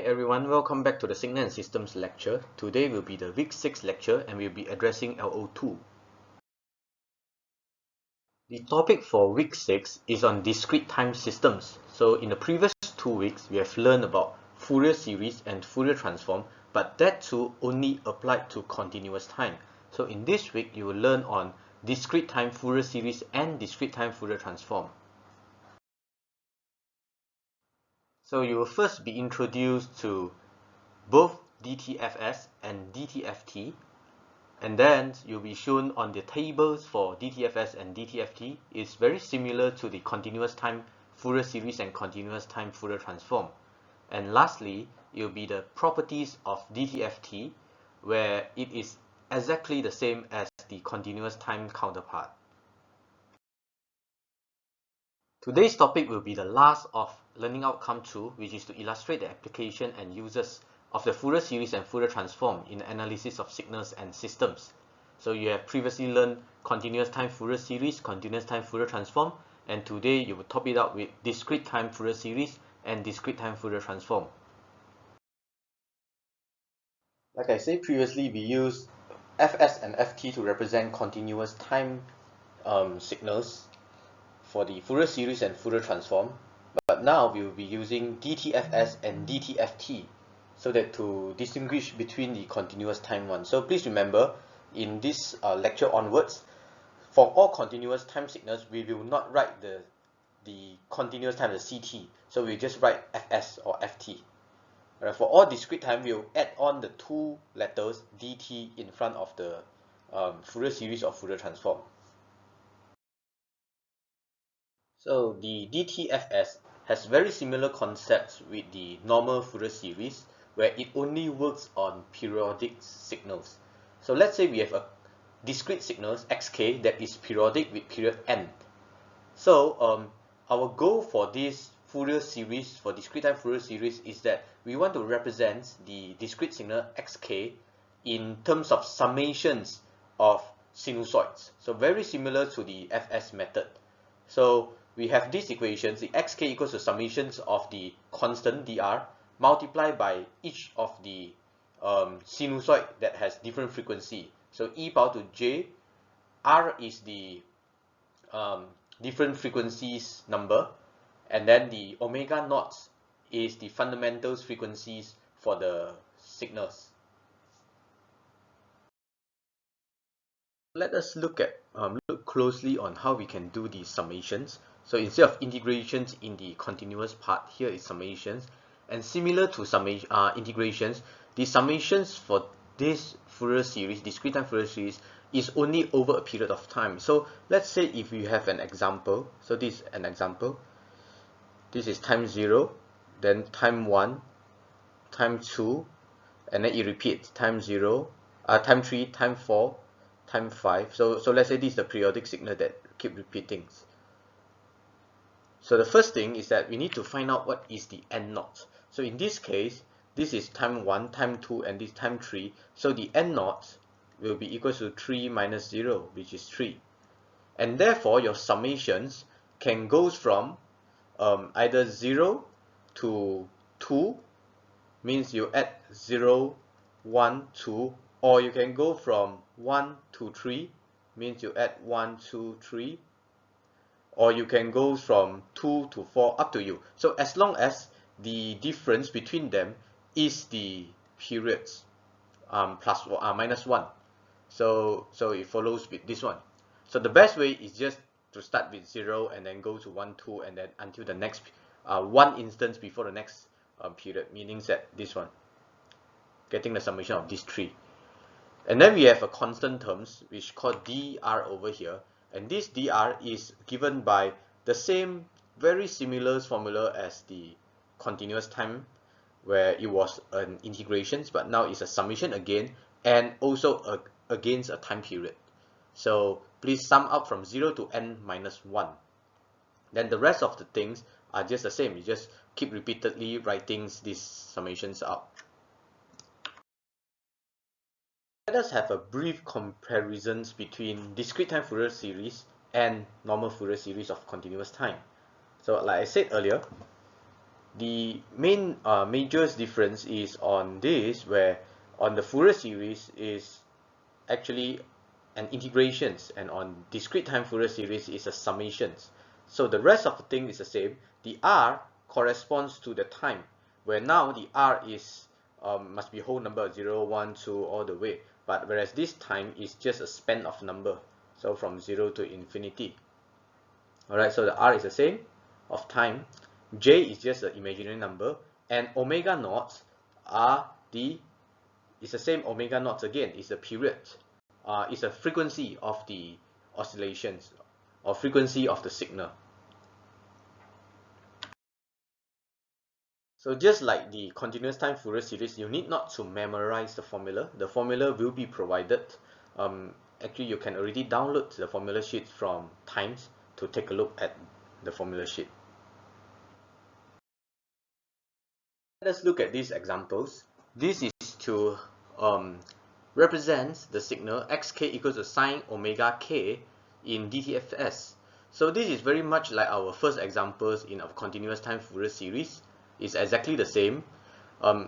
everyone, welcome back to the Signal and Systems lecture. Today will be the week 6 lecture and we'll be addressing LO2. The topic for week 6 is on discrete time systems. So in the previous 2 weeks, we have learned about Fourier series and Fourier transform, but that too only applied to continuous time. So in this week, you will learn on discrete time Fourier series and discrete time Fourier transform. So you will first be introduced to both DTFS and DTFT, and then you'll be shown on the tables for DTFS and DTFT is very similar to the continuous time Fourier series and continuous time Fourier transform. And lastly, it will be the properties of DTFT, where it is exactly the same as the continuous time counterpart. Today's topic will be the last of Learning Outcome 2, which is to illustrate the application and uses of the Fourier series and Fourier transform in analysis of signals and systems. So you have previously learned continuous time Fourier series, continuous time Fourier transform, and today you will top it up with discrete time Fourier series and discrete time Fourier transform. Like I said previously, we used Fs and Ft to represent continuous time signals for the Fourier series and Fourier transform, but now we will be using DTFS and DTFT so that to distinguish between the continuous time one. So please remember, in this lecture onwards, for all continuous time signals, we will not write the continuous time, the CT. So we just write Fs or Ft. For all discrete time, we'll add on the two letters dt in front of the Fourier series or Fourier transform. So the DTFS has very similar concepts with the normal Fourier series, where it only works on periodic signals. So let's say we have a discrete signals xk that is periodic with period n. So our goal for this Fourier series, for discrete time Fourier series, is that we want to represent the discrete signal xk in terms of summations of sinusoids. So very similar to the Fs method. So we have these equations, the xk equals to summations of the constant dr multiplied by each of the sinusoid that has different frequency. So e power to j, r is the different frequencies number, and then the omega naught is the fundamentals frequencies for the signals. Let us look closely on how we can do these summations. So instead of integrations in the continuous part, here is summations. And similar to integrations, the summations for this Fourier series, discrete time Fourier series, is only over a period of time. So let's say if you have an example, so this is an example. This is time 0, then time 1, time 2, and then it repeats time 0, time 3, time 4, time 5. So let's say this is the periodic signal that keep repeating. So the first thing is that we need to find out what is the n naught. So in this case, this is time 1, time 2, and this time 3. So the n naught will be equal to 3 minus 0, which is 3. And therefore, your summations can go from either 0 to 2, means you add 0, 1, 2, or you can go from 1 to 3, means you add 1, 2, 3, or you can go from 2 to 4, up to you. So as long as the difference between them is the periods minus 1. So it follows with this one. So the best way is just to start with 0 and then go to 1, 2, and then until the next one instance before the next period, meaning that this one, getting the summation of these three. And then we have a constant terms which called dr over here, and this dr is given by the same very similar formula as the continuous time, where it was an integrations, but now it's a summation again, and also against a time period. So please sum up from 0 to n minus 1. Then the rest of the things are just the same. You just keep repeatedly writing these summations out. Let us have a brief comparisons between discrete time Fourier series and normal Fourier series of continuous time. So like I said earlier, The main major difference is on this, where on the Fourier series is actually an integrations, and on discrete time Fourier series is a summations. So the rest of the thing is the same. The R corresponds to the time, where now the R is must be whole number 0, 1, 2 all the way, but whereas this time is just a span of number, so from 0 to infinity. Alright, so the R is the same of time, J is just an imaginary number, and omega naughts are it's the same omega naughts again, it's the period. It's a frequency of the oscillations, or frequency of the signal. So just like the continuous time Fourier series, you need not to memorize the formula. The formula will be provided. Actually, you can already download the formula sheet from Times to take a look at the formula sheet. Let's look at these examples. This is to represent the signal xk equals to sine omega k in DTFS. So this is very much like our first examples in our continuous time Fourier series. It's exactly the same,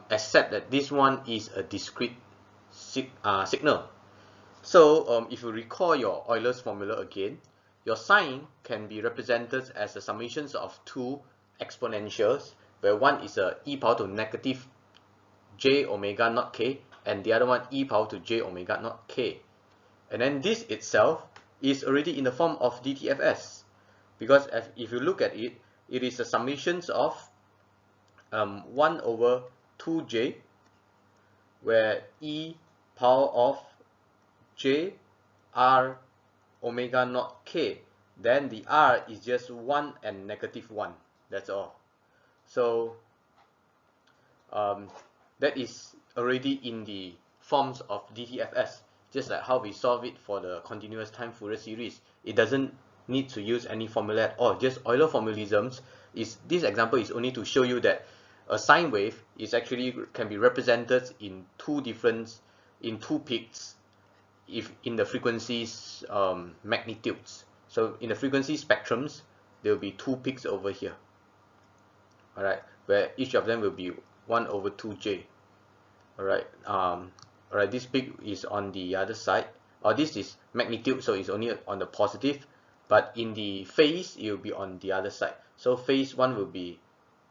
except that this one is a discrete signal. So if you recall your Euler's formula again, your sine can be represented as the summations of two exponentials, where one is a e power to negative j omega naught k, and the other one e power to j omega naught k. And then this itself is already in the form of DTFS, because if you look at it, it is the summations of 1 over 2j, where e power of j r omega naught k, then the r is just 1 and negative 1, that's all. So that is already in the forms of DTFS, just like how we solve it for the continuous time Fourier series. It doesn't need to use any formula at all, just Euler formalisms. This example is only to show you that a sine wave is actually can be represented in two peaks if in the frequencies magnitudes. So in the frequency spectrums, there will be two peaks over here, alright, where each of them will be 1 over 2j. Alright, this peak is on the other side, or this is magnitude, so it's only on the positive, but in the phase it will be on the other side. So phase 1 will be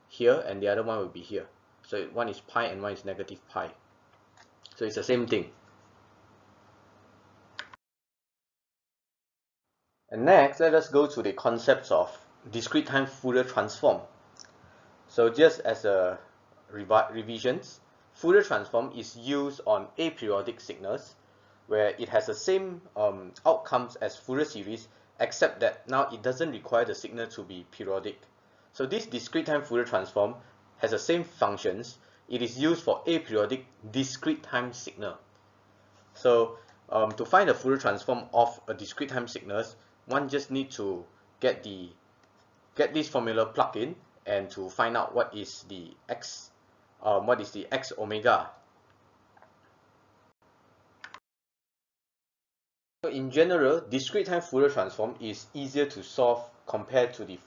here and the other one will be here. So one is pi and one is negative pi. So it's the same thing. And next, let us go to the concepts of discrete time Fourier transform. So just as a revisions, Fourier transform is used on aperiodic signals, where it has the same outcomes as Fourier series, except that now it doesn't require the signal to be periodic. So this discrete time Fourier transform has the same functions. It is used for aperiodic discrete time signal. So to find the Fourier transform of a discrete time signals, one just need to get this formula plugged in and to find out what is the x omega. So in general, discrete time Fourier transform is easier to solve compared to the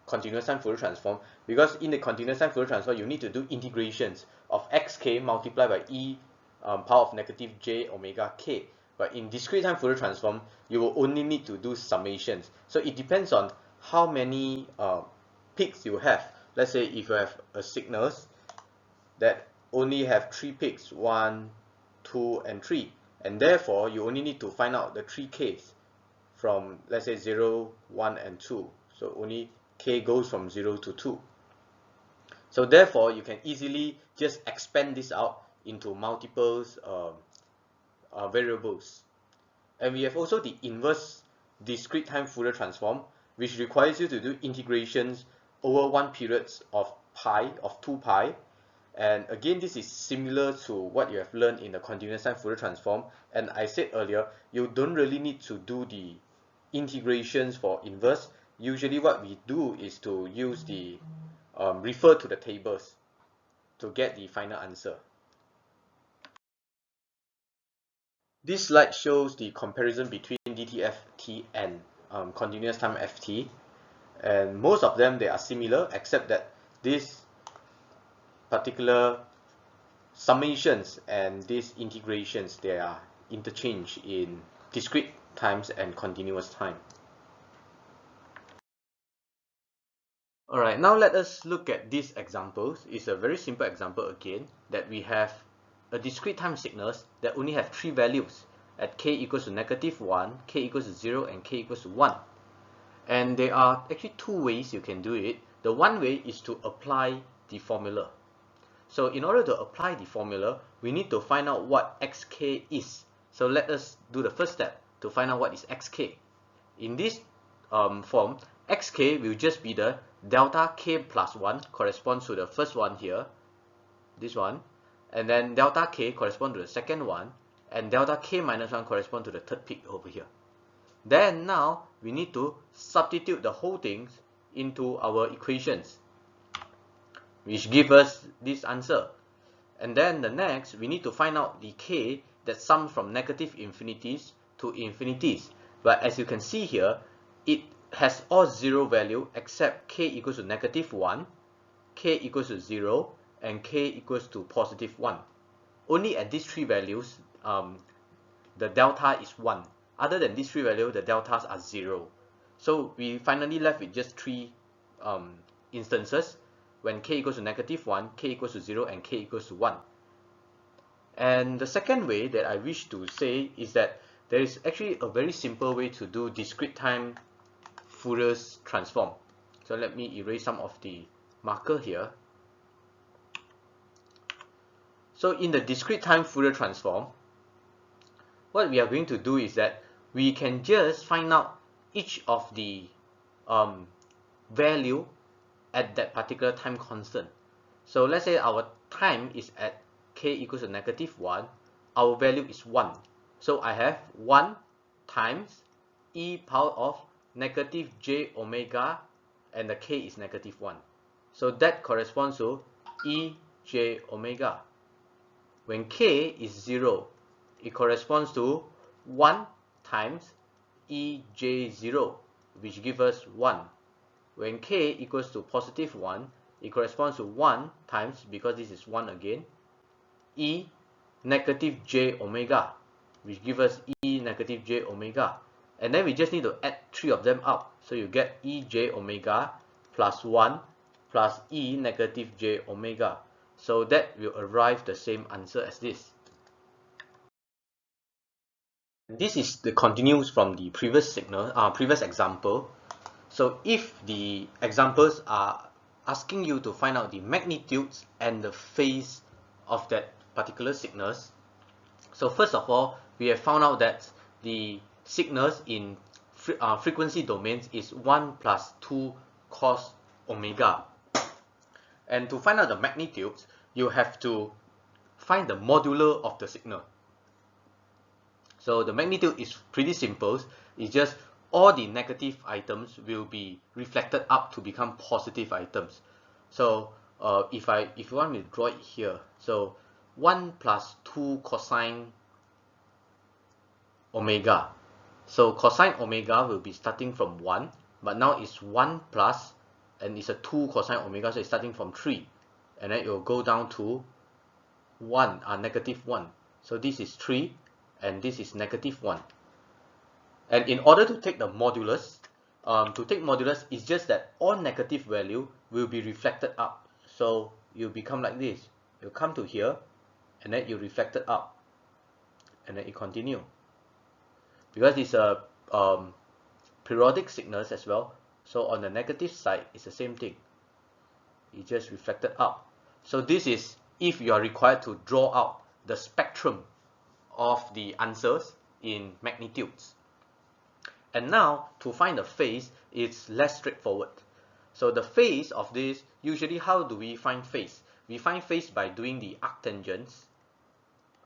continuous time Fourier transform, because in the continuous time Fourier transform you need to do integrations of xk multiplied by e power of negative j omega k. But in discrete time Fourier transform, you will only need to do summations. So it depends on how many peaks you have. Let's say if you have a signals that only have 3 peaks, 1, 2, and 3, and therefore you only need to find out the 3 k's from, let's say, 0, 1, and 2. So only k goes from 0 to 2. So therefore you can easily just expand this out into multiples variables. And we have also the inverse discrete time Fourier transform, which requires you to do integrations over one periods of 2 pi. And again, this is similar to what you have learned in the continuous time Fourier transform. And I said earlier, you don't really need to do the integrations for inverse. Usually what we do is to use the refer to the tables to get the final answer. This slide shows the comparison between DTFT and continuous time FT, and most of them they are similar, except that this particular summations and these integrations, they are interchanged in discrete times and continuous time. Alright, now let us look at these examples. It's a very simple example again, that we have a discrete time signals that only have 3 values at k equals to -1, k equals to 0, and k equals to 1. And there are actually 2 ways you can do it. The one way is to apply the formula. So in order to apply the formula, we need to find out what xk is. So let us do the first step to find out what is xk. In this form, xk will just be the delta k plus 1 corresponds to the first one here, this one, and then delta k corresponds to the second one, and delta k minus 1 corresponds to the third peak over here. Then now we need to substitute the whole things into our equations, which give us this answer. And then the next, we need to find out the k that sums from negative infinities to infinities. But as you can see here, it has all 0 value except k equals to -1, k equals to 0, and k equals to +1. Only at these 3 values, the delta is 1. Other than these 3 values, the deltas are 0. So we finally left with just 3 instances when k equals to -1, k equals to 0, and k equals to 1. And the second way that I wish to say is that there is actually a very simple way to do discrete time Fourier transform. So let me erase some of the marker here. So in the discrete time Fourier transform, what we are going to do is that we can just find out each of the value at that particular time constant. So let's say our time is at k equals to -1, our value is 1. So I have 1 times e power of -j omega, and the k is -1. So that corresponds to e j omega. When k is 0, it corresponds to 1 times e j0, which gives us 1. When k equals to +1, it corresponds to 1 times, because this is 1 again, e -j omega, which gives us e -j omega. And then we just need to add 3 of them up. So you get e j omega plus 1 plus e -j omega. So that will arrive the same answer as this. This is the continues from the previous example. So if the examples are asking you to find out the magnitudes and the phase of that particular signals, so first of all, we have found out that the signals in frequency domains is 1 plus 2 cos omega. And to find out the magnitudes, you have to find the modular of the signal. So the magnitude is pretty simple. It's just all the negative items will be reflected up to become positive items. So if you want me to draw it here, so 1 plus 2 cosine omega. So cosine omega will be starting from 1, but now it's 1 plus, and it's a 2 cosine omega, so it's starting from 3. And then it will go down to 1, -1. So this is 3, and this is -1. And in order to take the modulus, it's just that all negative value will be reflected up. So you become like this. You come to here, and then you reflect it up, and then you continue. Because it's a periodic signals as well, so on the negative side, it's the same thing. It just reflected up. So this is if you are required to draw out the spectrum of the answers in magnitudes. And now, to find the phase, it's less straightforward. So the phase of this, usually how do we find phase? We find phase by doing the arctangents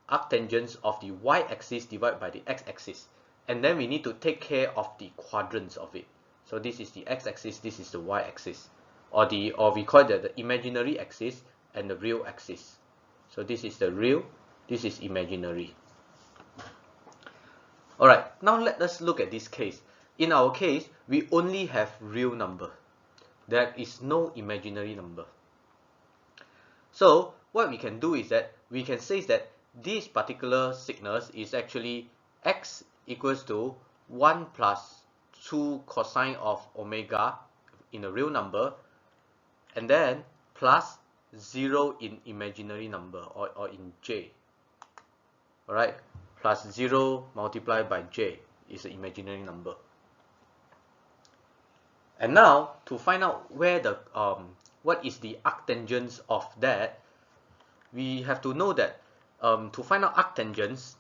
of the y-axis divided by the x-axis. And then we need to take care of the quadrants of it. So this is the x-axis, this is the y-axis. Or we call it the imaginary axis and the real axis. So this is the real, this is imaginary. Alright, now let us look at this case. In our case, we only have real number. There is no imaginary number. So what we can do is that we can say that this particular signals is actually x equals to 1 plus 2 cosine of omega in a real number, and then plus 0 in imaginary number, or in j. Alright, plus 0 multiplied by j is an imaginary number. And now to find out where the what is the arctangents of that, we have to know that to find out arctangents,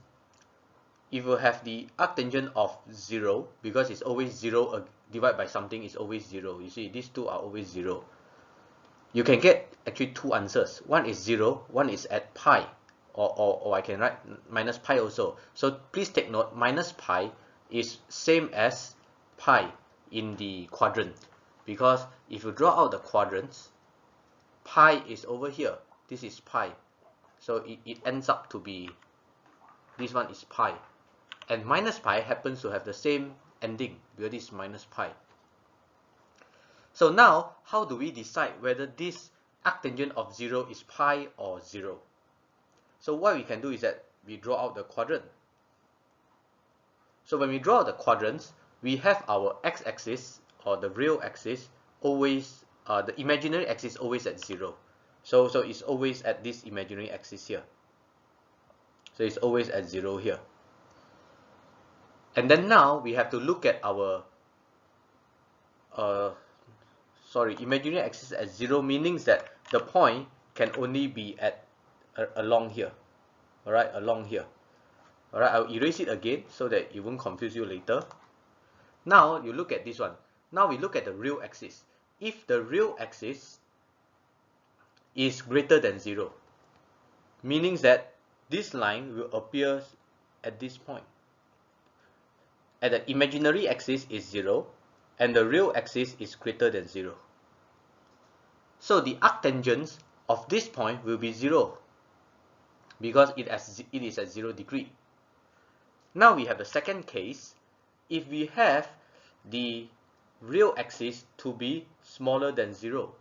if you have the arctangent of 0, because it's always 0 divided by something is always 0. You see, these two are always 0. You can get actually two answers. One is 0, one is at pi, or I can write minus pi also. So please take note, minus pi is same as pi in the quadrant, because if you draw out the quadrants, pi is over here. This is pi. So it ends up to be, this one is pi. And minus pi happens to have the same ending, because this is minus pi. So now, how do we decide whether this arctangent of 0 is pi or 0? So what we can do is that we draw out the quadrant. So when we draw out the quadrants, we have our x-axis, or the real axis, always, the imaginary axis always at 0. So it's always at this imaginary axis here. So it's always at 0 here. And then now we have to look at our imaginary axis at 0, meaning that the point can only be at along here. Alright, along here. Alright, I'll erase it again so that it won't confuse you later. Now you look at this one. Now we look at the real axis. If the real axis is greater than 0, meaning that this line will appear at this point. And the imaginary axis is 0, and the real axis is greater than 0. So the arctangents of this point will be 0, because it is at 0 degree. Now we have the second case. If we have the real axis to be smaller than 0,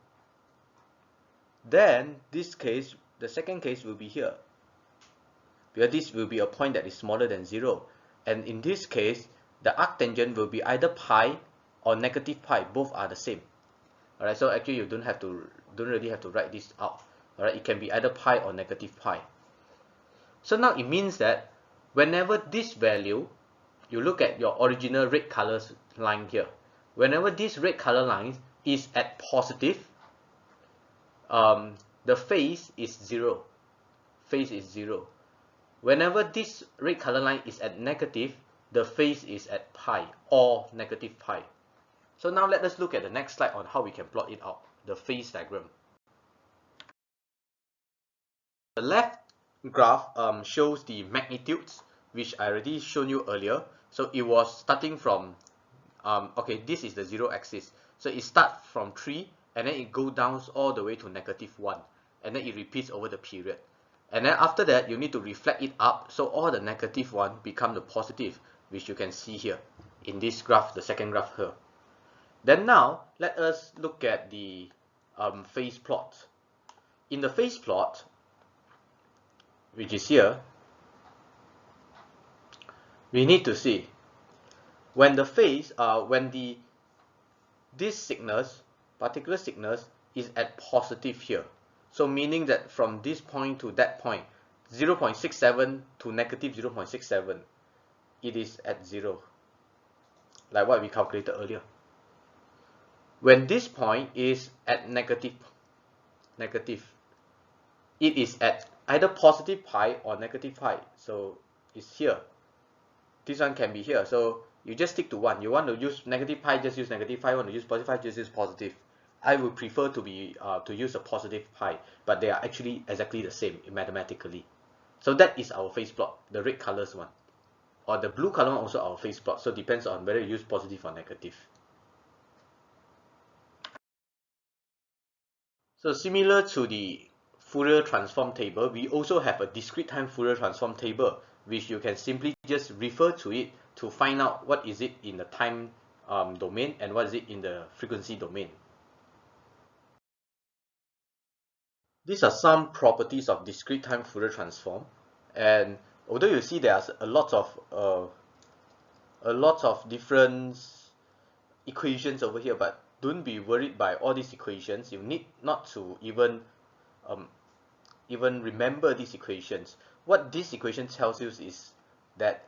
then this case, the second case will be here, because this will be a point that is smaller than 0. And in this case, the arctangent will be either pi or negative pi. Both are the same. Alright, so actually you don't really have to write this out. Alright, it can be either pi or negative pi. So now it means that whenever this value, you look at your original red color line here, whenever this red color line is at positive, the phase is 0. Phase is 0. Whenever this red color line is at negative, the phase is at pi or negative pi. So now let us look at the next slide on how we can plot it out, the phase diagram. The left graph shows the magnitudes, which I already shown you earlier. So it was starting from, okay, this is the 0 axis. So it starts from 3, and then it goes down all the way to -1, and then it repeats over the period. And then after that, you need to reflect it up, so all the -1 become the positive, which you can see here in this graph, the second graph here. Then now, let us look at the phase plot. In the phase plot, which is here, we need to see when the phase, this signals, particular signals, is at positive here. So meaning that from this point to that point, 0.67 to -0.67, it is at 0, like what we calculated earlier. When this point is at negative, it is at either positive pi or negative pi. So it's here. This one can be here. So you just stick to one. You want to use negative pi, just use negative pi. You want to use positive pi, just use positive. I would prefer to use a positive pi, but they are actually exactly the same mathematically. So that is our phase plot, the red colors one. Or the blue color one also our phase plot. So it depends on whether you use positive or negative. So similar to the Fourier transform table, we also have a discrete time Fourier transform table, which you can simply just refer to it to find out what is it in the time domain and what is it in the frequency domain. These are some properties of discrete time Fourier transform, and although you see there's a lot of different equations over here, but don't be worried by all these equations. You need not to even remember these equations. What this equation tells you is that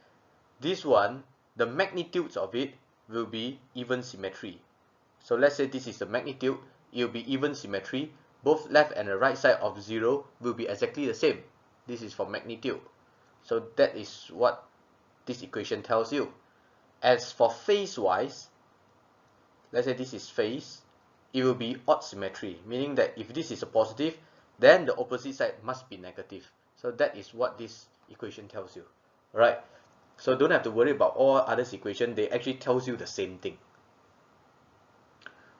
this one, the magnitudes of it will be even symmetry. So let's say this is the magnitude, it will be even symmetry. Both left and the right side of 0 will be exactly the same. This is for magnitude. So that is what this equation tells you. As for phase wise, let's say this is phase, it will be odd symmetry, meaning that if this is a positive, then the opposite side must be negative. So that is what this equation tells you. Alright, so don't have to worry about all other equations, they actually tells you the same thing.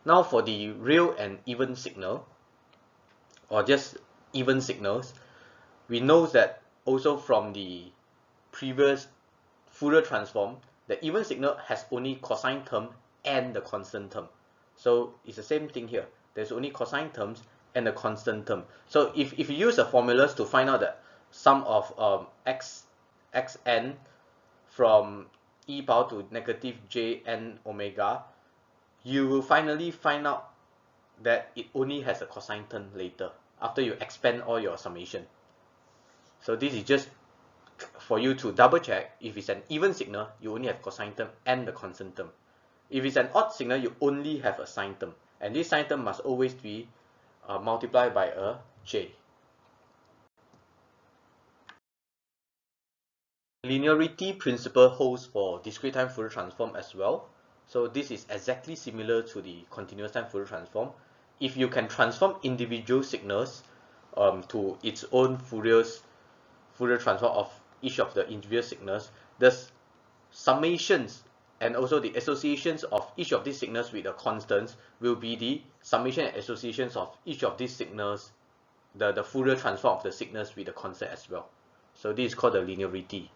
Now for the real and even signal, or just even signals, we know that also from the previous Fourier transform, the even signal has only cosine term and the constant term. So it's the same thing here. There's only cosine terms and the constant term. So if you use the formulas to find out the sum of xn from e power to negative jn omega, you will finally find out that it only has a cosine term later, after you expand all your summation. So this is just for you to double check. If it's an even signal, you only have cosine term and the constant term. If it's an odd signal, you only have a sine term, and this sine term must always be multiplied by a j. Linearity principle holds for discrete time Fourier transform as well. So this is exactly similar to the continuous time Fourier transform. If you can transform individual signals to its own Fourier transform of each of the individual signals, the summations and also the associations of each of these signals with the constants will be the summation and associations of each of these signals, the Fourier transform of the signals with the constant as well. So this is called the linearity.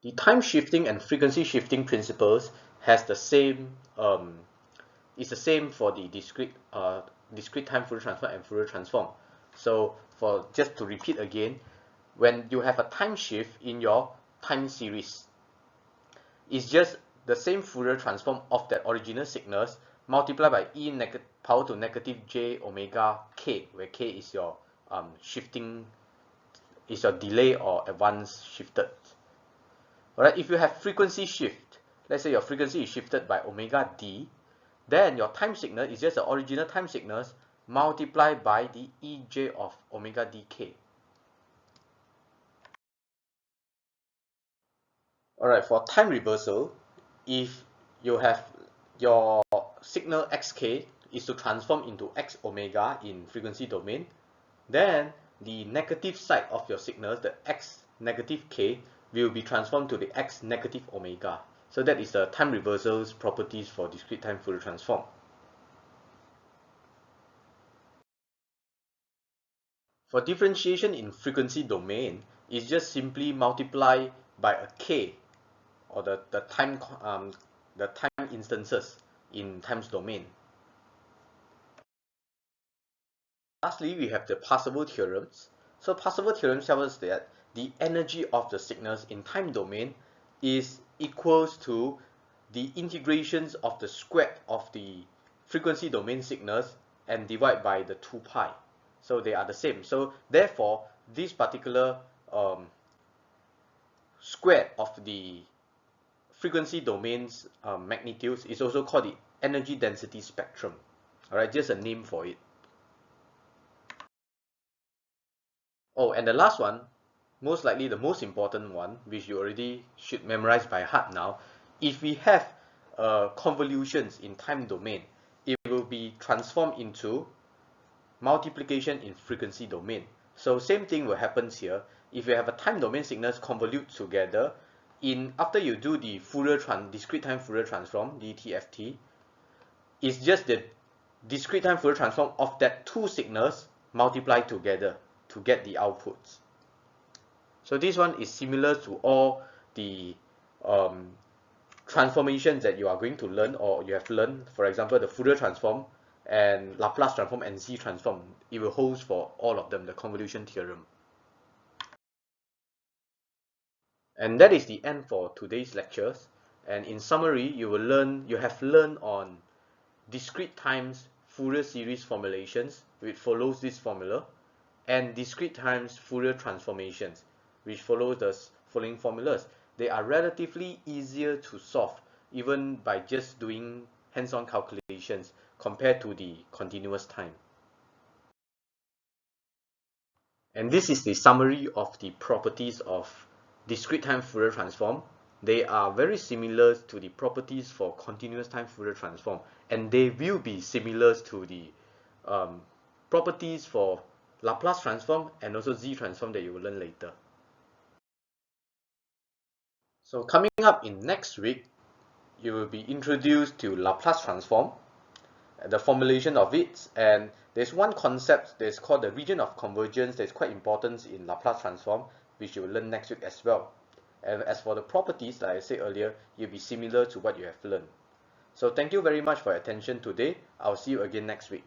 The time shifting and frequency shifting principles has the same is the same for the discrete time Fourier transform and Fourier transform. So for just to repeat again, when you have a time shift in your time series, it's just the same Fourier transform of that original signals multiplied by e power to negative j omega k, where k is your shifting, is your delay or advance shifted. Alright, if you have frequency shift, let's say your frequency is shifted by omega d, then your time signal is just the original time signals multiplied by the ej of omega dk. Alright, for time reversal, if you have your signal xk is to transform into x omega in frequency domain, then the negative side of your signals, the x negative k, will be transformed to the x negative omega. So that is the time reversal's properties for discrete time Fourier transform. For differentiation in frequency domain, it's just simply multiply by a k, or the time instances in times domain. Lastly, we have the Parseval theorems. So Parseval theorems tell us that the energy of the signals in time domain is equals to the integrations of the square of the frequency domain signals and divide by the 2 pi. So they are the same. So therefore, this particular square of the frequency domain's magnitudes is also called the energy density spectrum. Alright, just a name for it. Oh, and the last one, most likely the most important one, which you already should memorize by heart now, if we have convolutions in time domain, it will be transformed into multiplication in frequency domain. So same thing will happen here. If you have a time domain signals convolute together, after you do the discrete time Fourier transform, DTFT, it's just the discrete time Fourier transform of that two signals multiplied together to get the outputs. So this one is similar to all the transformations that you are going to learn or you have learned. For example, the Fourier transform and Laplace transform and Z transform. It will hold for all of them, the convolution theorem. And that is the end for today's lectures. And in summary, you have learned on discrete times Fourier series formulations, which follows this formula, and discrete times Fourier transformations, which follow the following formulas. They are relatively easier to solve, even by just doing hands-on calculations compared to the continuous time. And this is the summary of the properties of discrete time Fourier transform. They are very similar to the properties for continuous time Fourier transform, and they will be similar to the properties for Laplace transform and also Z transform that you will learn later. So coming up in next week, you will be introduced to Laplace transform, the formulation of it, and there's one concept that's called the region of convergence that's quite important in Laplace transform, which you will learn next week as well. And as for the properties, like I said earlier, you'll be similar to what you have learned. So thank you very much for your attention today. I'll see you again next week.